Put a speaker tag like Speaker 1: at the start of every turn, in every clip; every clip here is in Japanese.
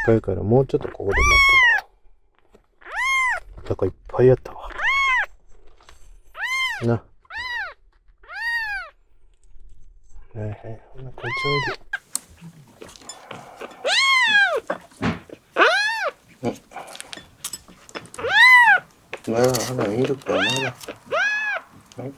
Speaker 1: ぱいからもうちょっとここで待っとこう。だからいっぱいやったわ。な。はいはい。ほな、こっちおいで。まだまだミルクはまだ。はい。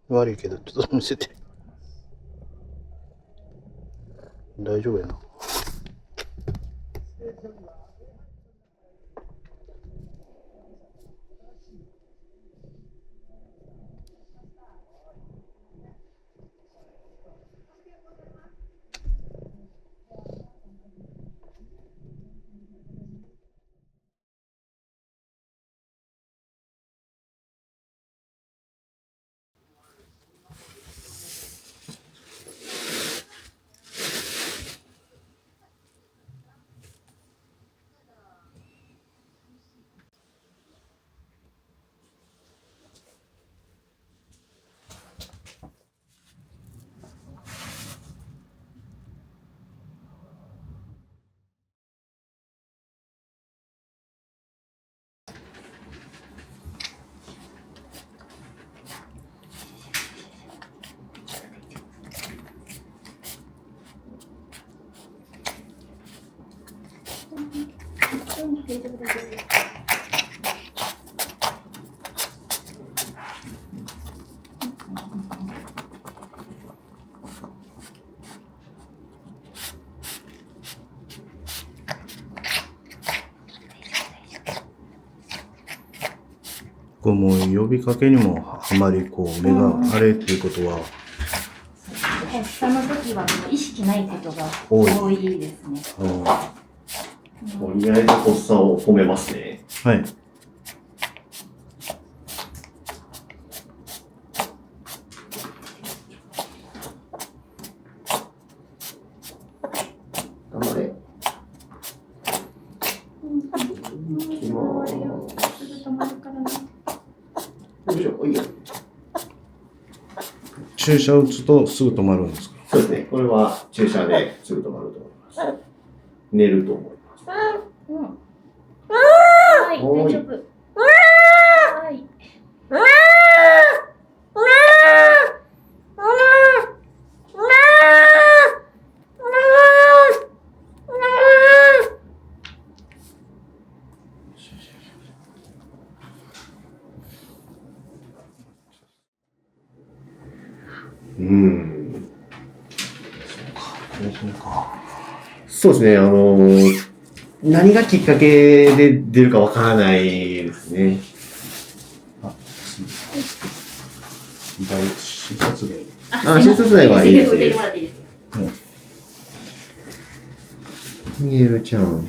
Speaker 1: 悪いけど、ちょっと見せて。大丈夫やな。こうもう呼びかけにもあまりこう目があれっていうことは、
Speaker 2: 発作の時は意識ないことが多いですね。
Speaker 3: とりあえず発作を止めますね。
Speaker 1: はい。
Speaker 3: 頑張れ。いきます。よいしょ、いいよ。
Speaker 1: 注射打つとすぐ止まるんですか？
Speaker 3: そうですね。これは注射ですぐ止まると思います。寝ると思います。
Speaker 2: はい、大丈夫。はい。
Speaker 3: そうですね。何がきっかけで出るかわからないですね。
Speaker 1: 診察で。
Speaker 3: 診察台はいいですね。ミエルちゃん。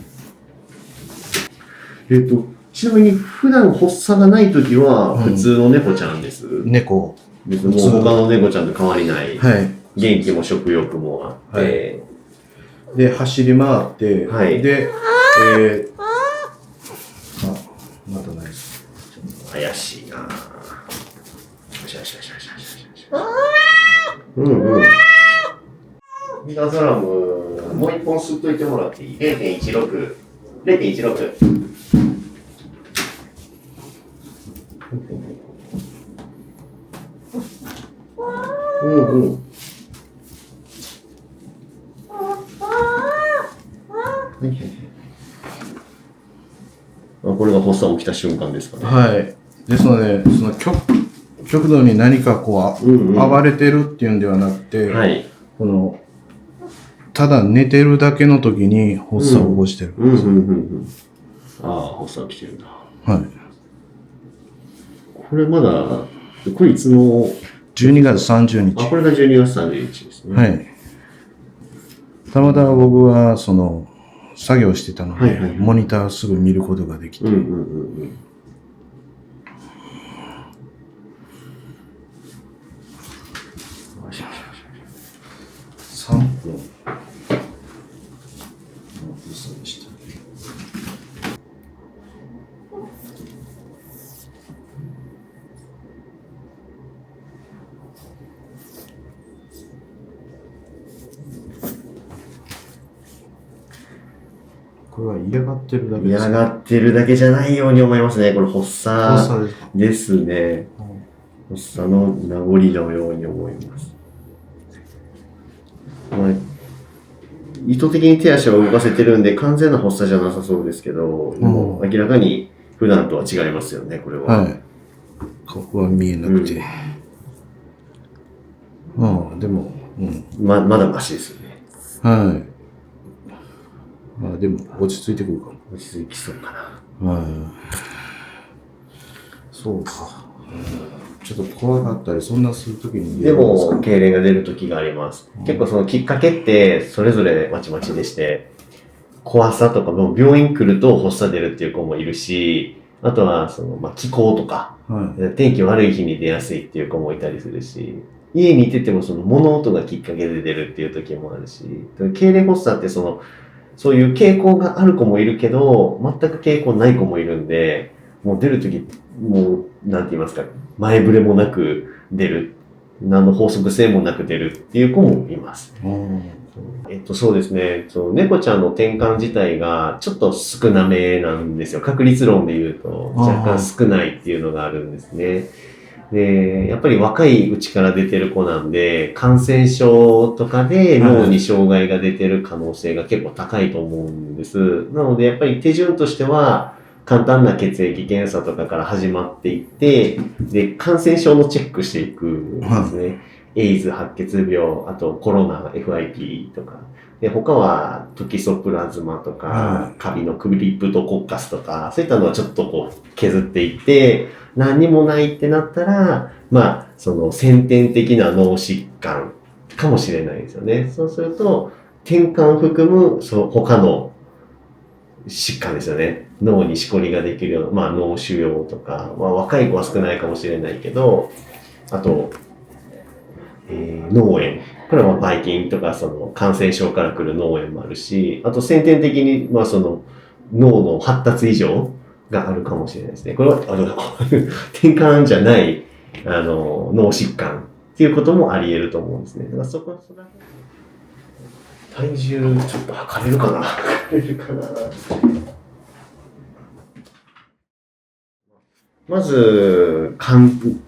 Speaker 3: ちなみに普段発作がないときは普通の猫ちゃんです。
Speaker 1: 猫。
Speaker 3: 別にもう他の猫ちゃんと変わりない。
Speaker 1: はい。
Speaker 3: 元気も食欲もあって。はい
Speaker 1: で、走り回って、
Speaker 3: はい、
Speaker 1: で、またないです。
Speaker 3: 怪しいなぁ。よしよしよしよしよし。うんうん。ミダゾラム、もう一本吸っといてもらっていい？ 0.16。0.16。うんうん。これが発作起きた瞬間ですかね。
Speaker 1: はい。ですので、その極度に何かこう、暴れてるっていうんではなくて、
Speaker 3: はい、
Speaker 1: このただ寝てるだけの時に発作を起こしてる。
Speaker 3: ああ、発作起きてるんだ。
Speaker 1: はい。
Speaker 3: これまだ、これいつの
Speaker 1: 12月30日。
Speaker 3: あ、これが12月30日ですね。
Speaker 1: はい。たまたま僕はその作業してたので、モニターすぐ見ることができて。3分の嘘でした。これは嫌がってるだけですか？
Speaker 3: 嫌がってるだけじゃないように思いますね。これ発作ですね。発作の名残のように思います。まあ、意図的に手足を動かせてるんで完全な発作じゃなさそうですけど、でも明らかに普段とは違いますよね、これは。
Speaker 1: はい。ここは見えなくて。ああ、でも、
Speaker 3: まだマシですよね。
Speaker 1: はい。まあでも、落ち着いてくるかも。
Speaker 3: 落ち着きそうかな。
Speaker 1: はい。そうか。ちょっと怖かったり、そんなするときに。
Speaker 3: でも、痙攣が出るときがあります。結構そのきっかけって、それぞれまちまちでして、怖さとかも病院来ると発作出るっていう子もいるし、あとは気候とか、天気悪い日に出やすいっていう子もいたりするし、家にいてても物音がきっかけで出るっていう時もあるし、痙攣発作ってそういう傾向がある子もいるけど、全く傾向ない子もいるんで、もう出る時、もう、なんて言いますか、前触れもなく出る。何の法則性もなく出るっていう子もいます。そうですね。猫ちゃんの転換自体がちょっと少なめなんですよ。確率論で言うと若干少ないっていうのがあるんですね。で、やっぱり若いうちから出てる子なんで、感染症とかで脳に障害が出てる可能性が結構高いと思うんです。なので、やっぱり手順としては、簡単な血液検査とかから始まっていって、で、感染症のチェックしていくんですね。エイズ、白血病、あとコロナ、FIP とか。で、他はトキソプラズマとか、カビのクリプトコッカスとか、そういったのはちょっと削っていって、何にもないってなったら、先天的な脳疾患かもしれないですよね。そうすると、転換含む、他の疾患ですよね。脳にしこりができるような、脳腫瘍とか、若い子は少ないかもしれないけど、あと、脳炎。これはばい菌とか感染症から来る脳炎もあるし、あと先天的に脳の発達異常があるかもしれないですね。これは転換じゃない脳疾患っていうこともあり得ると思うんですね。だから体重ちょっと測れるかなまず、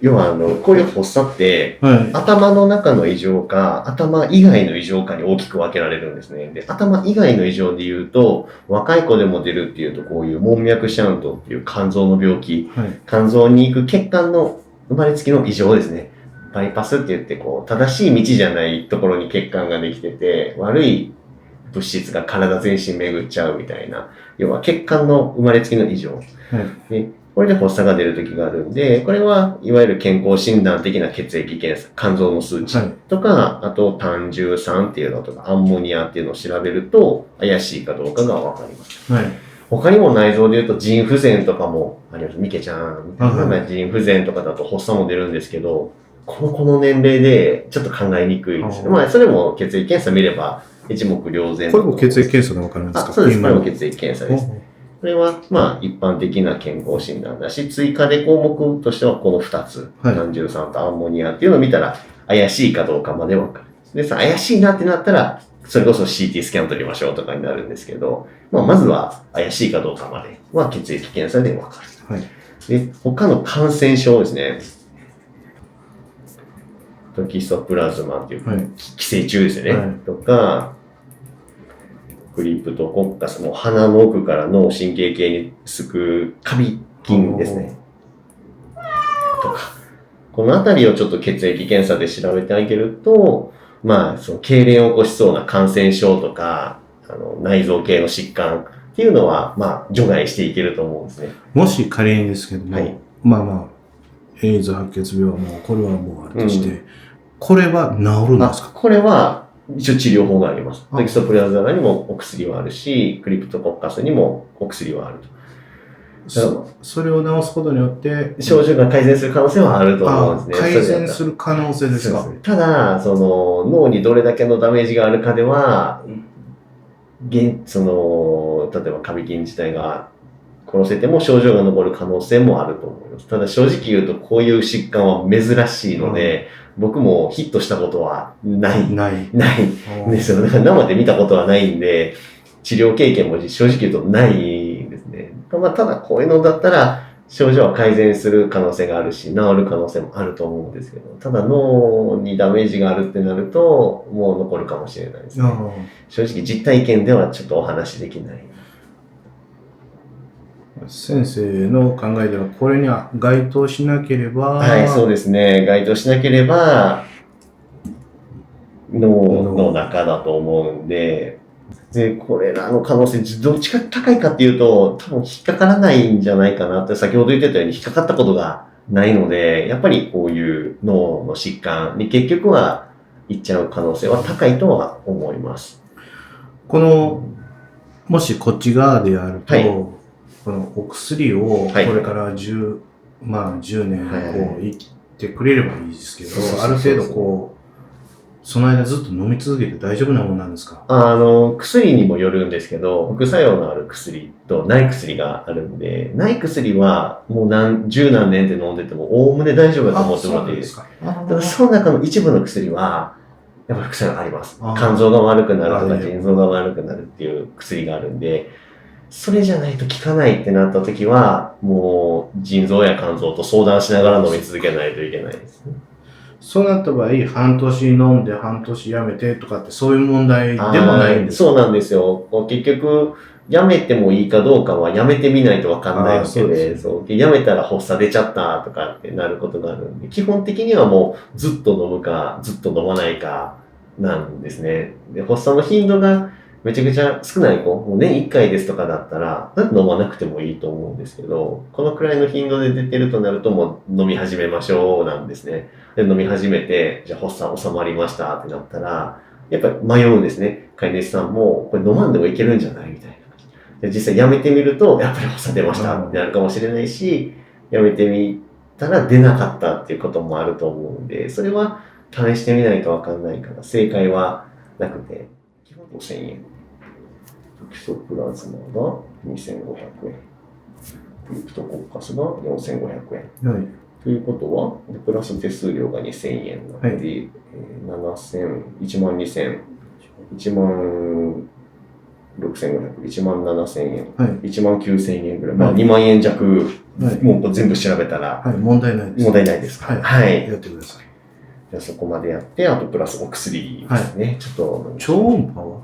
Speaker 3: 要はこういう発作って、頭の中の異常か、頭以外の異常かに大きく分けられるんですね。で、頭以外の異常で言うと、若い子でも出るっていうと、こういう門脈シャントっていう肝臓の病気、肝臓に行く血管の生まれつきの異常ですね。バイパスって言って、正しい道じゃないところに血管ができてて、悪い物質が体全身巡っちゃうみたいな、要は血管の生まれつきの異常。でこれで発作が出る時があるんで、これはいわゆる健康診断的な血液検査、肝臓の数値とか、あと胆汁酸っていうのとか、アンモニアっていうのを調べると、怪しいかどうかがわかります。他にも内臓で言うと腎不全とかもあります。ミケちゃんみたいな腎不全とかだと発作も出るんですけど、この年齢でちょっと考えにくいですね。それも血液検査見れば一目瞭然。
Speaker 1: これも血液検査でわかるんですか？
Speaker 3: そうです。これも血液検査です。これは、一般的な健康診断だし、追加で項目としてはこの2つ、胆汁酸とアンモニアっていうのを見たら、怪しいかどうかまでわかる。で、怪しいなってなったら、それこそ CT スキャン取りましょうとかになるんですけど、まずは怪しいかどうかまでは血液検査でわかる。で、他の感染症ですね。トキソプラズマっていう、寄生虫ですよね。とか、クリプトコッカス、もう鼻の奥から脳神経系にすくカビ菌ですね。とか。このあたりをちょっと血液検査で調べてあげると、痙攣を起こしそうな感染症とか、内臓系の疾患っていうのは、除外していけると思うんですね。
Speaker 1: もし仮にですけども、エイズ白血病はもう、これはもうあれとして、これは治るんですか？
Speaker 3: これは、一応治療法があります。トキソプラズマにもお薬はあるし、クリプトコッカスにもお薬はある
Speaker 1: と。それを治すことによって、
Speaker 3: 症状が改善する可能性はあると思うんですね。
Speaker 1: 改善する可能性ですか？
Speaker 3: ただ、脳にどれだけのダメージがあるかでは、例えばカビ菌自体が殺せても症状が残る可能性もあると思います。ただ正直言うとこういう疾患は珍しいので、僕もヒットしたことはないんですよ。だから生で見たことはないんで、治療経験も正直言うとないんですね。ただこういうのだったら症状は改善する可能性があるし、治る可能性もあると思うんですけど、ただ脳にダメージがあるってなると、もう残るかもしれないですね。正直実体験ではちょっとお話できない。
Speaker 1: 先生の考えではこれには該当しなければ、
Speaker 3: そうですね。該当しなければ脳の中だと思うんで、で、これらの可能性、どっちが高いかっていうと、多分引っかからないんじゃないかなって、先ほど言ってたように引っかかったことがないので、やっぱりこういう脳の疾患に結局は行っちゃう可能性は高いとは思います。
Speaker 1: もしこっち側であると、
Speaker 3: はい、
Speaker 1: このお薬をこれから10年生きてくれればいいですけど、ある程度その間ずっと飲み続けて大丈夫なものなんですか？
Speaker 3: 薬にもよるんですけど、副作用のある薬とない薬があるんで、ない薬はもう十何年って飲んでても、おおむね大丈夫だと思ってもらっていいですか？ただその中の一部の薬は、やっぱり副作用があります。肝臓が悪くなるとか、腎臓が悪くなるっていう薬があるんで、それじゃないと効かないってなった時は、もう腎臓や肝臓と相談しながら飲み続けないといけないですね。
Speaker 1: そうなった場合、半年飲んで半年やめてとかってそういう問題でもないんですか？
Speaker 3: そうなんですよ。結局、やめてもいいかどうかはやめてみないとわかんないわけで、やめたら発作出ちゃったとかってなることがあるんで、基本的にはもうずっと飲むか、ずっと飲まないかなんですね。で、発作の頻度がめちゃくちゃ少ない子、もう年1回ですとかだったら、飲まなくてもいいと思うんですけど、このくらいの頻度で出てるとなるともう飲み始めましょうなんですね。で、飲み始めて、じゃあ発作収まりましたってなったら、やっぱり迷うんですね。飼い主さんも、これ飲まんでもいけるんじゃないみたいな。で、実際やめてみると、やっぱり発作出ましたってなるかもしれないし、やめてみたら出なかったっていうこともあると思うんで、それは試してみないとわかんないから、正解はなくて、基本5000円。基礎プラズマが2500円。クリプトコッカスが4500円。
Speaker 1: はい。
Speaker 3: ということは、プラス手数料が2000円なので、はい、7000、1万2000、1万6500、1万7000円、はい、1万9000円ぐらい、まあ2万円弱、はい、もう全部調べたら、
Speaker 1: はい、問題ないです。
Speaker 3: 問題ないですか？
Speaker 1: はい。
Speaker 3: はい。
Speaker 1: やってください。
Speaker 3: じゃあそこまでやって、あとプラスお薬ですね。はい、ちょっと。
Speaker 1: 超音波は？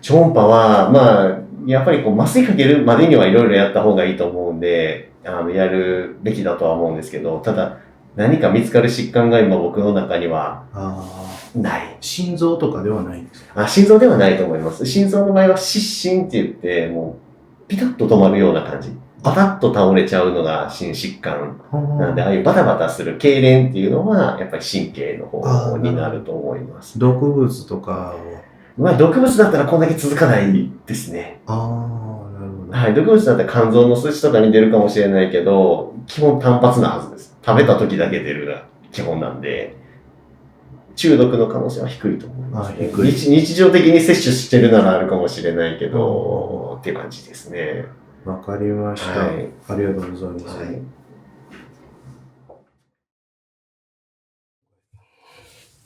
Speaker 3: 超音波は、まあ、やっぱり麻酔かけるまでにはいろいろやった方がいいと思うんで、やるべきだとは思うんですけど、ただ、何か見つかる疾患が今僕の中にはない。
Speaker 1: 心臓とかではないんですか？
Speaker 3: 心臓ではないと思います。心臓の場合は失神って言って、もうピタッと止まるような感じ。バタッと倒れちゃうのが心疾患なんで、ああいうバタバタする痙攣っていうのは、やっぱり神経の方になると思います。
Speaker 1: 毒物とか
Speaker 3: まあ、毒物だったらこんだけ続かないですね。
Speaker 1: なるほど。
Speaker 3: はい、毒物だったら肝臓の数値とかに出るかもしれないけど、基本単発なはずです。食べた時だけ出るが基本なんで、中毒の可能性は低いと思います、ね。日常的に摂取してるならあるかもしれないけど、っていう感じですね。
Speaker 1: わかりました、はい。ありがとうございます。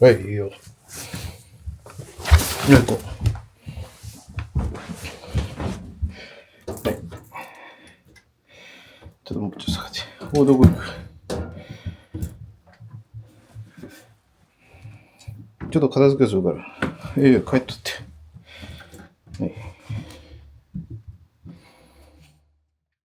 Speaker 1: はい、いいよ。よいこう。はい。ちょっともうちょっと下がって。お、どこ行く？ちょっと片付けするから。帰っとった。